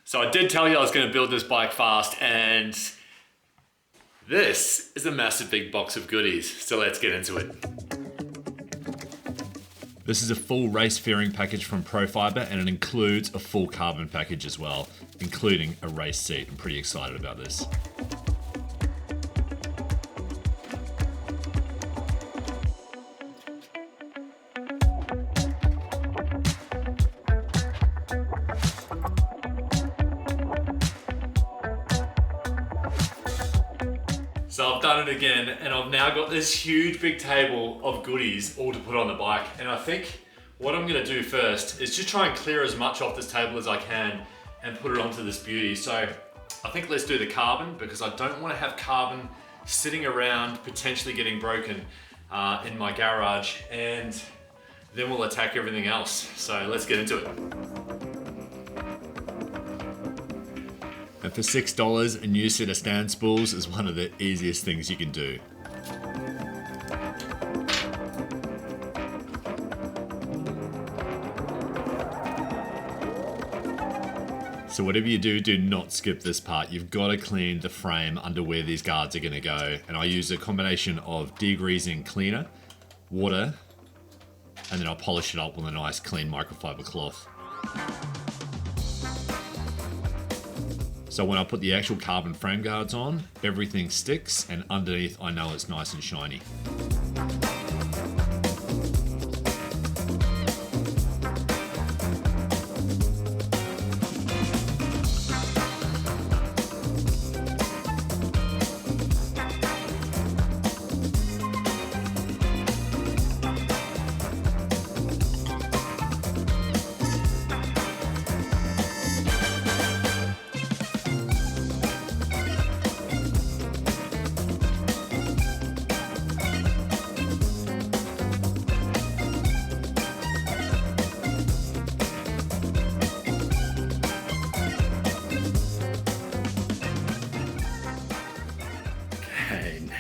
So I did tell you I was going to build this bike fast, and this is a massive big box of goodies. So let's get into it. This is a full race fairing package from Profiber, and it includes a full carbon package as well, including a race seat. I'm pretty excited about this. So I've done it again, and I've now got this huge big table of goodies all to put on the bike. And I think what I'm gonna do first is just try and clear as much off this table as I can and put it onto this beauty. So I think let's do the carbon, because I don't wanna have carbon sitting around potentially getting broken in my garage, and then we'll attack everything else. So let's get into it. And for $6, a new set of stand spools is one of the easiest things you can do. So whatever you do, do not skip this part. You've got to clean the frame under where these guards are going to go. And I use a combination of degreasing cleaner, water, and then I'll polish it up with a nice clean microfiber cloth. So when I put the actual carbon frame guards on, everything sticks, and underneath I know it's nice and shiny.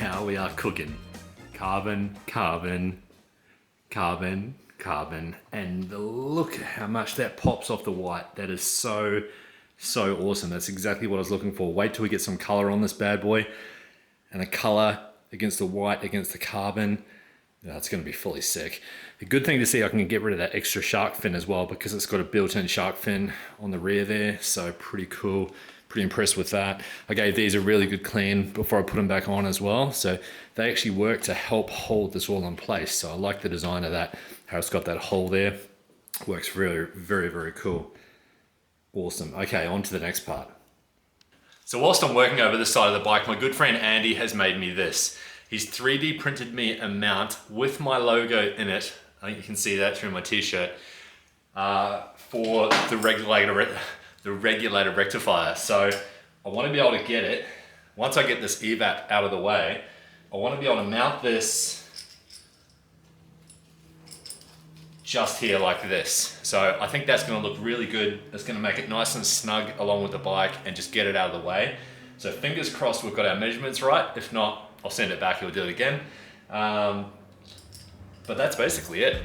Now we are cooking. Carbon, carbon, carbon, carbon, and look at how much that pops off the white. That is so awesome. That's exactly what I was looking for. Wait till we get some color on this bad boy, and the color against the white against the carbon. That's going to be fully sick. The good thing to see, I can get rid of that extra shark fin as well, because it's got a built-in shark fin on the rear there. So pretty cool. Pretty impressed with that. I gave these a really good clean before I put them back on as well. So they actually work to help hold this all in place. So I like the design of that, how it's got that hole there. Works really, very cool. Awesome. Okay, on to the next part. So whilst I'm working over this side of the bike, my good friend Andy has made me this. He's 3D printed me a mount with my logo in it. I think you can see that through my t-shirt, for the regulator rectifier. So I want to be able to get it, once I get this EVAP out of the way, I want to be able to mount this just here like this. So I think that's going to look really good. It's going to make it nice and snug along with the bike and just get it out of the way. So fingers crossed we've got our measurements right. If not, I'll send it back, he'll do it again. But that's basically it.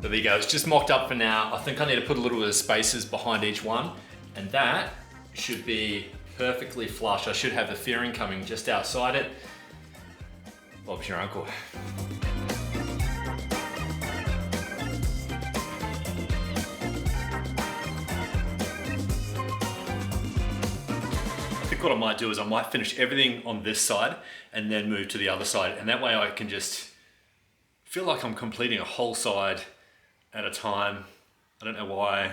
There you go, it's just mocked up for now. I think I need to put a little bit of spaces behind each one, and that should be perfectly flush. I should have the fairing coming just outside it. Bob's your uncle. I think what I might do is I might finish everything on this side and then move to the other side, and that way I can just feel like I'm completing a whole side at a time. I don't know why.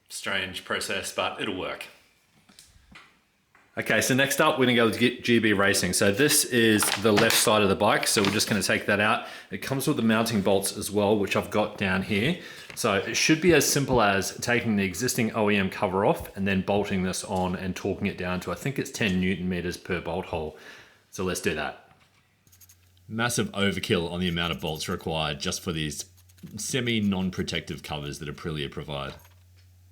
Strange process, but it'll work. Okay, so next up, we're gonna go to GB Racing. So this is the left side of the bike, so we're just gonna take that out. It comes with the mounting bolts as well, which I've got down here. So it should be as simple as taking the existing OEM cover off and then bolting this on and torquing it down to, I think it's 10 Newton meters per bolt hole. So let's do that. Massive overkill on the amount of bolts required just for these semi-non-protective covers that Aprilia provide.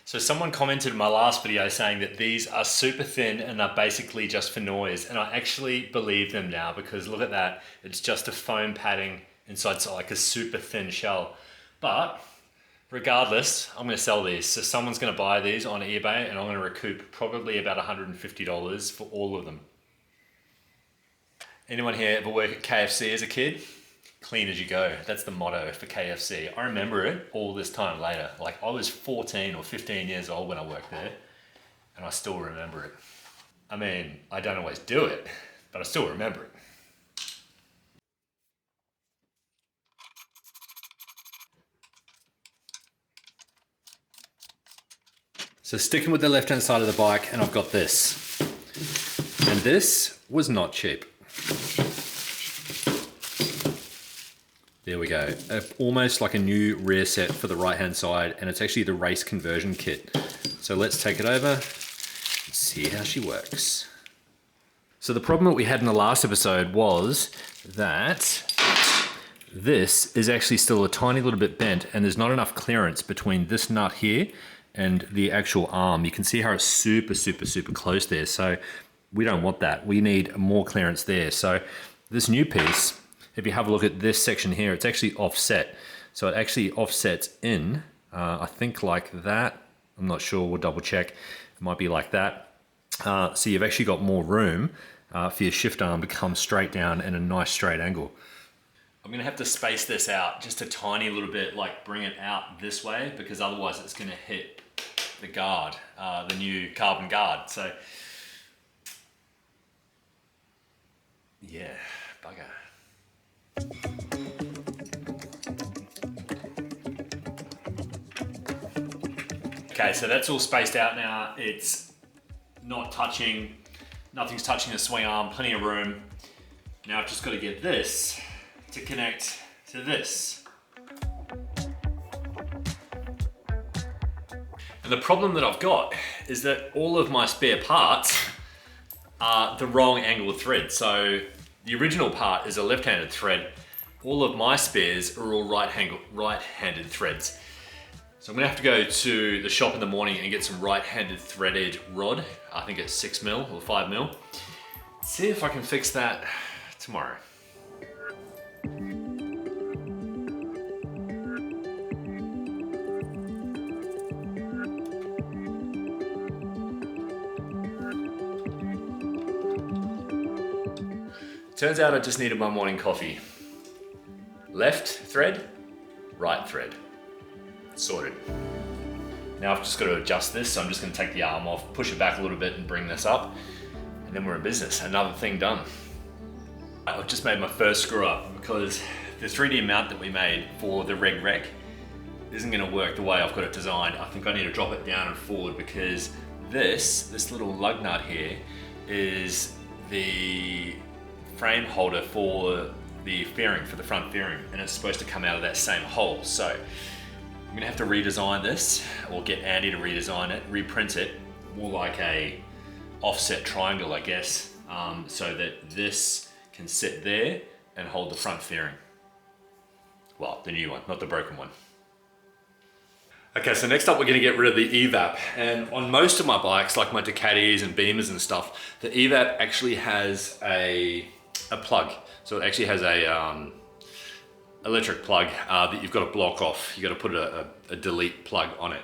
So someone commented in my last video saying that these are super thin and are basically just for noise. And I actually believe them now because look at that. It's just a foam padding inside like a super thin shell. But regardless, I'm gonna sell these. So someone's gonna buy these on eBay and I'm gonna recoup probably about $150 for all of them. Anyone here ever work at KFC as a kid? Clean as you go. That's the motto for KFC. I remember it all this time later. Like I was 14 or 15 years old when I worked there and I still remember it. I mean, I don't always do it, but I still remember it. So sticking with the left-hand side of the bike, and I've got this. And this was not cheap. There we go. Almost like a new rear set for the right-hand side, and it's actually the race conversion kit. So let's take it over and see how she works. So the problem that we had in the last episode was that this is actually still a tiny little bit bent, and there's not enough clearance between this nut here and the actual arm. You can see how it's super, super, super close there. So we don't want that. We need more clearance there. So this new piece, if you have a look at this section here, it's actually offset. So it actually offsets in, I think like that. I'm not sure, we'll double check. It might be like that. So you've actually got more room for your shift arm to come straight down in a nice straight angle. I'm gonna have to space this out just a tiny little bit, like bring it out this way, because otherwise it's gonna hit the guard, the new carbon guard. So yeah, bugger. Okay, so that's all spaced out now. It's not touching, nothing's touching the swing arm, plenty of room. Now I've just got to get this to connect to this. And the problem that I've got is that all of my spare parts are the wrong angle thread. So the original part is a left-handed thread. All of my spares are all right-handed threads. So I'm gonna have to go to the shop in the morning and get some right-handed threaded rod. I think it's 6mm or 5mm. See if I can fix that tomorrow. Turns out I just needed my morning coffee. Left thread, right thread. Sorted. Now I've just got to adjust this, so I'm just going to take the arm off, push it back a little bit and bring this up, and then we're in business. Another thing done. I've just made my first screw up because the 3D mount that we made for the Reg isn't going to work the way I've got it designed. I think I need to drop it down and forward because this little lug nut here is the frame holder for the fairing, for the front fairing, and it's supposed to come out of that same hole. So I'm gonna have to redesign this, or get Andy to redesign it, reprint it, more like a offset triangle, I guess, so that this can sit there and hold the front fairing. Well, the new one, not the broken one. Okay, so next up we're gonna get rid of the EVAP. And on most of my bikes, like my Ducatis and Beamers and stuff, the EVAP actually has a plug. So it actually has a electric plug that you've got to block off. You've got to put a delete plug on it.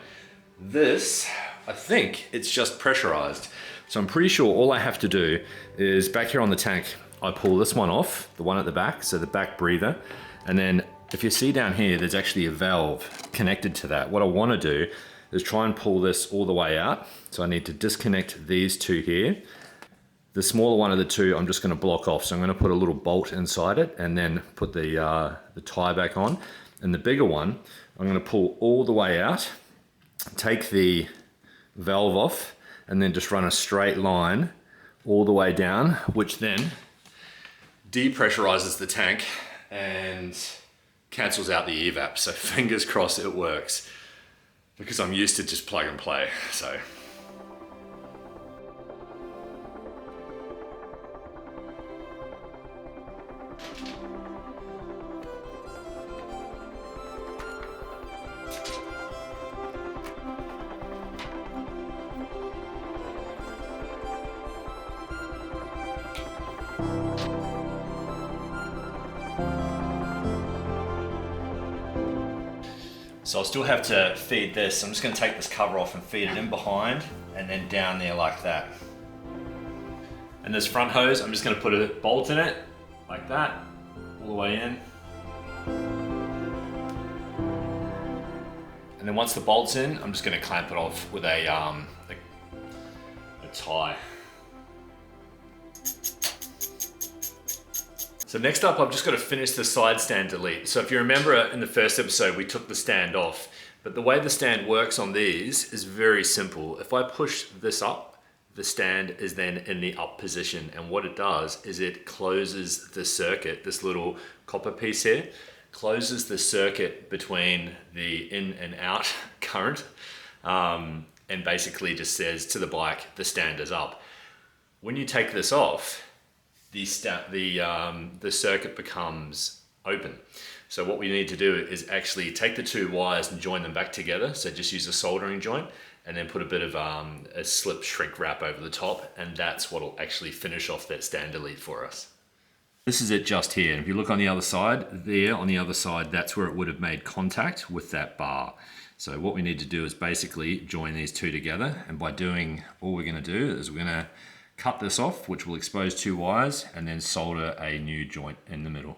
This, I think it's just pressurized. So I'm pretty sure all I have to do is back here on the tank, I pull this one off, the one at the back, so the back breather. And then if you see down here, there's actually a valve connected to that. What I want to do is try and pull this all the way out. So I need to disconnect these two here. The smaller one of the two, I'm just going to block off. So I'm going to put a little bolt inside it and then put the tie back on. And the bigger one, I'm going to pull all the way out, take the valve off, and then just run a straight line all the way down, which then depressurizes the tank and cancels out the EVAP. So fingers crossed it works, because I'm used to just plug and play. So I'll still have to feed this. I'm just going to take this cover off and feed it in behind and then down there like that. And this front hose, I'm just going to put a bolt in it like that, all the way in. And then once the bolt's in, I'm just going to clamp it off with a tie. So next up, I've just got to finish the side stand delete. So if you remember in the first episode, we took the stand off, but the way the stand works on these is very simple. If I push this up, the stand is then in the up position. And what it does is it closes the circuit, this little copper piece here, closes the circuit between the in and out current, and basically just says to the bike, the stand is up. When you take this off, the circuit becomes open. So what we need to do is actually take the two wires and join them back together. So just use a soldering joint and then put a bit of a slip shrink wrap over the top, and that's what will actually finish off that stand delete for us. This is it just here. And if you look on the other side, there on the other side, that's where it would have made contact with that bar. So what we need to do is basically join these two together. And by doing, all we're gonna do is we're gonna cut this off, which will expose two wires, and then solder a new joint in the middle.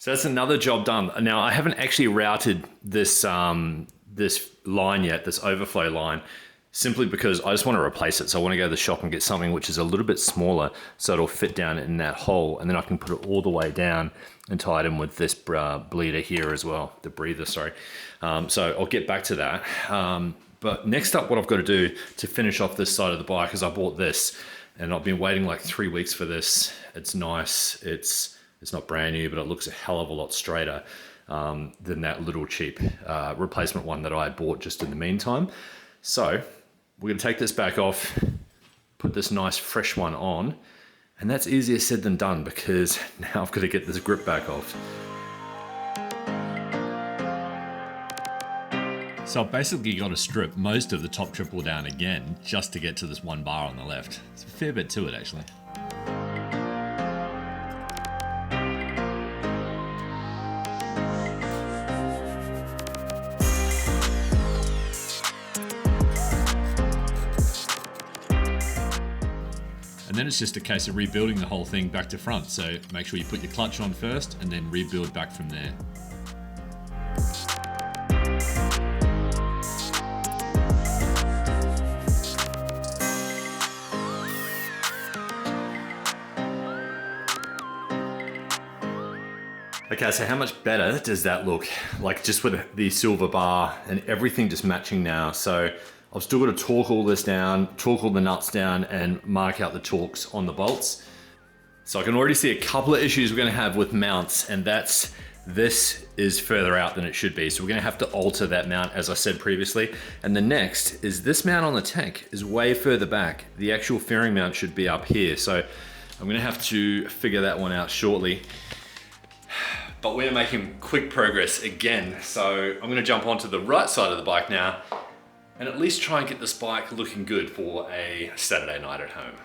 So that's another job done. Now I haven't actually routed this this line yet, this overflow line, simply because I just want to replace it. So I want to go to the shop and get something which is a little bit smaller so it'll fit down in that hole, and then I can put it all the way down and tie it in with this bleeder here as well, the breather, sorry. So I'll get back to that. But next up, what I've got to do to finish off this side of the bike is I bought this, and I've been waiting like 3 weeks for this. It's nice, it's not brand new, but it looks a hell of a lot straighter than that little cheap replacement one that I bought just in the meantime. So we're gonna take this back off, put this nice fresh one on, and that's easier said than done because now I've got to get this grip back off. So I've basically got to strip most of the top triple down again just to get to this one bar on the left. It's a fair bit to it actually. And then it's just a case of rebuilding the whole thing back to front. So make sure you put your clutch on first and then rebuild back from there. Okay, so how much better does that look? Like just with the silver bar and everything just matching now. So I've still got to torque all this down, torque all the nuts down, and mark out the torques on the bolts. So I can already see a couple of issues we're going to have with mounts, and this is further out than it should be. So we're going to have to alter that mount, as I said previously. And the next is this mount on the tank is way further back. The actual fairing mount should be up here. So I'm going to have to figure that one out shortly. But we're making quick progress again. So I'm going to jump onto the right side of the bike now and at least try and get this bike looking good for a Saturday night at home.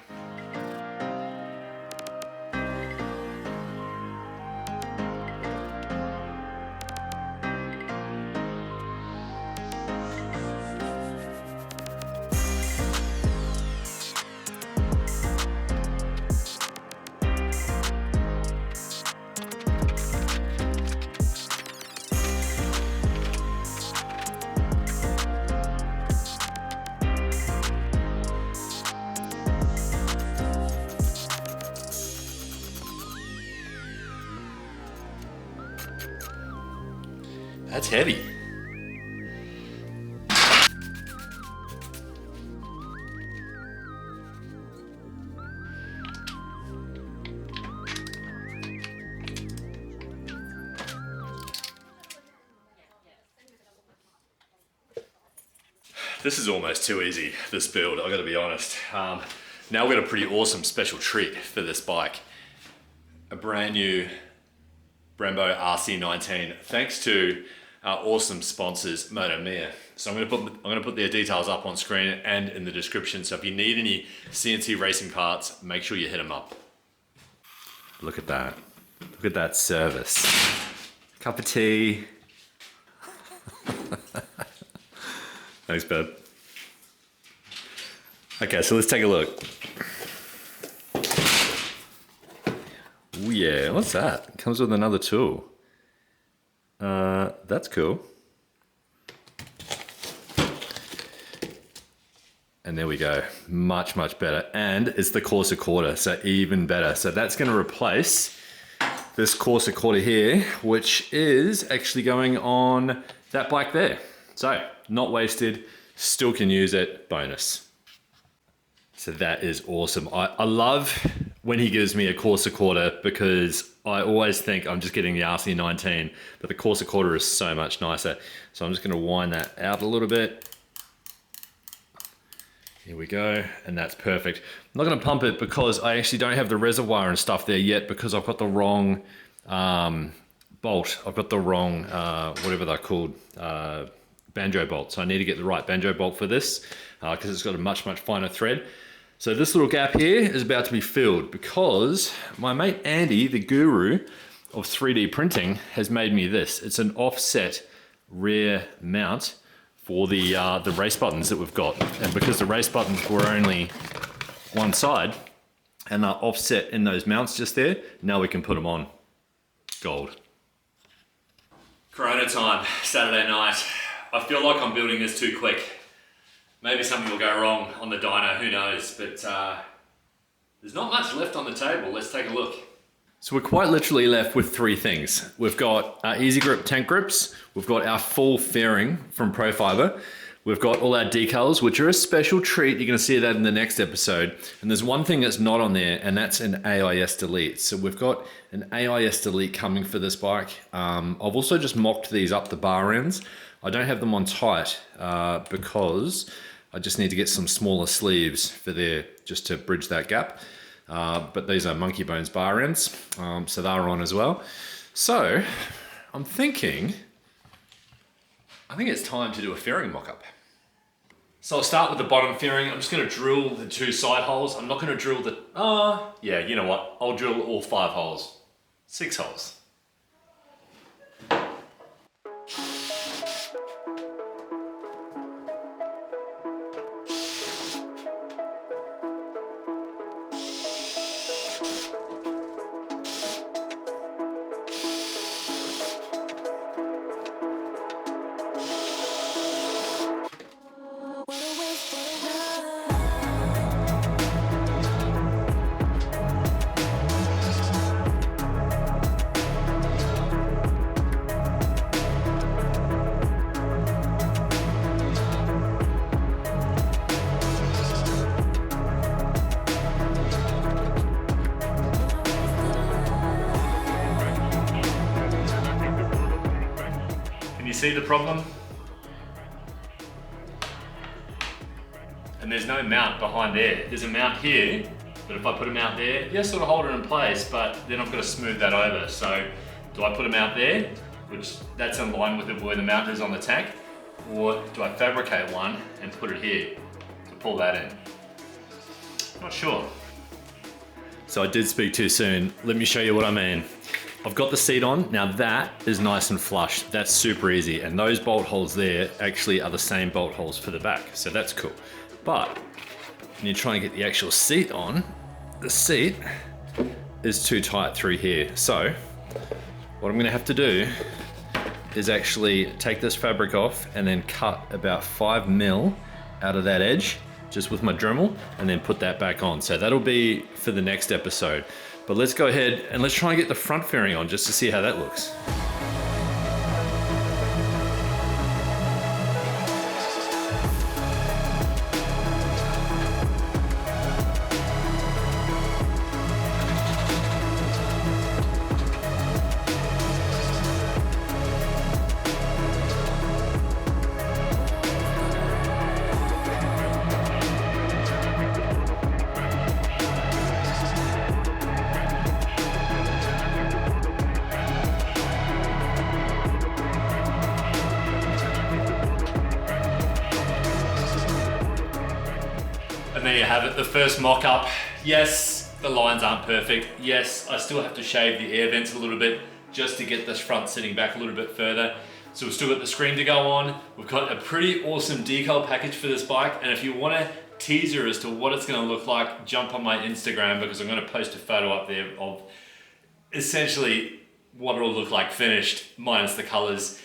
That's heavy. This is almost too easy, this build, I gotta be honest. Now we've got a pretty awesome special treat for this bike. A brand new Brembo RC19, thanks to our awesome sponsors, Moto Mia. So I'm gonna put their details up on screen and in the description. So if you need any CNC Racing parts, make sure you hit them up. Look at that. Look at that service. Cup of tea. Thanks, babe. Okay, so let's take a look. Oh yeah, what's that? It comes with another tool. That's cool. And there we go, much, much better. And it's the Corsa quarter, so even better. So that's gonna replace this Corsa quarter here, which is actually going on that bike there. So, not wasted, still can use it, bonus. So that is awesome. I love when he gives me a Corsa quarter because I always think I'm just getting the RC19, but the Corsa quarter is so much nicer. So I'm just gonna wind that out a little bit. Here we go, and that's perfect. I'm not gonna pump it because I actually don't have the reservoir and stuff there yet because I've got the wrong bolt. I've got the wrong, whatever they're called, banjo bolt. So I need to get the right banjo bolt for this because it's got a much, much finer thread. So this little gap here is about to be filled because my mate Andy, the guru of 3D printing, has made me this. It's an offset rear mount for the race buttons that we've got. And because the race buttons were only one side and are offset in those mounts just there, now we can put them on. Gold. Corona time, Saturday night. I feel like I'm building this too quick. Maybe something will go wrong on the dyno, who knows, but there's not much left on the table. Let's take a look. So we're quite literally left with three things. We've got our Easy Grip tank grips, we've got our full fairing from Pro Fiber, we've got all our decals, which are a special treat. You're gonna see that in the next episode. And there's one thing that's not on there, and that's an AIS delete. So we've got an AIS delete coming for this bike. I've also just mocked these up the bar ends. I don't have them on tight because I just need to get some smaller sleeves for there just to bridge that gap. But these are Monkey Bones bar ends, so they're on as well. So I'm thinking, I think it's time to do a fairing mock-up. So I'll start with the bottom fairing. I'm just gonna drill the two side holes. I'm not gonna drill the, yeah, you know what? I'll drill all 5 holes, 6 holes. See the problem? And there's no mount behind there. There's a mount here, but if I put a mount there, yeah, sort of hold it in place, but then I've got to smooth that over. So do I put a mount there, which that's in line with where the mount is on the tank, or do I fabricate one and put it here to pull that in? Not sure. So I did speak too soon. Let me show you what I mean. I've got the seat on. Now that is nice and flush. That's super easy. And those bolt holes there actually are the same bolt holes for the back. So that's cool. But when you try and get the actual seat on, the seat is too tight through here. So what I'm gonna have to do is actually take this fabric off and then cut about 5 mil out of that edge just with my Dremel and then put that back on. So that'll be for the next episode. But let's go ahead and let's try and get the front fairing on just to see how that looks. And there you have it, the first mock-up. Yes, the lines aren't perfect. Yes, I still have to shave the air vents a little bit just to get this front sitting back a little bit further. So we've still got the screen to go on. We've got a pretty awesome decal package for this bike. And if you want a teaser as to what it's gonna look like, jump on my Instagram, because I'm gonna post a photo up there of essentially what it'll look like finished, minus the colors.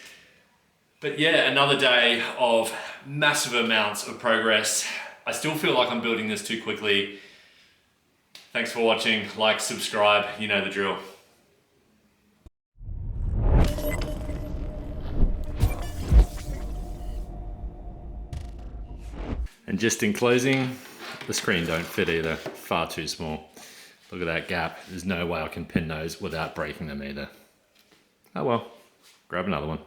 But yeah, another day of massive amounts of progress. I still feel like I'm building this too quickly. Thanks for watching, like, subscribe, you know the drill. And just in closing, the screen don't fit either, far too small. Look at that gap, there's no way I can pin those without breaking them either. Oh well, grab another one.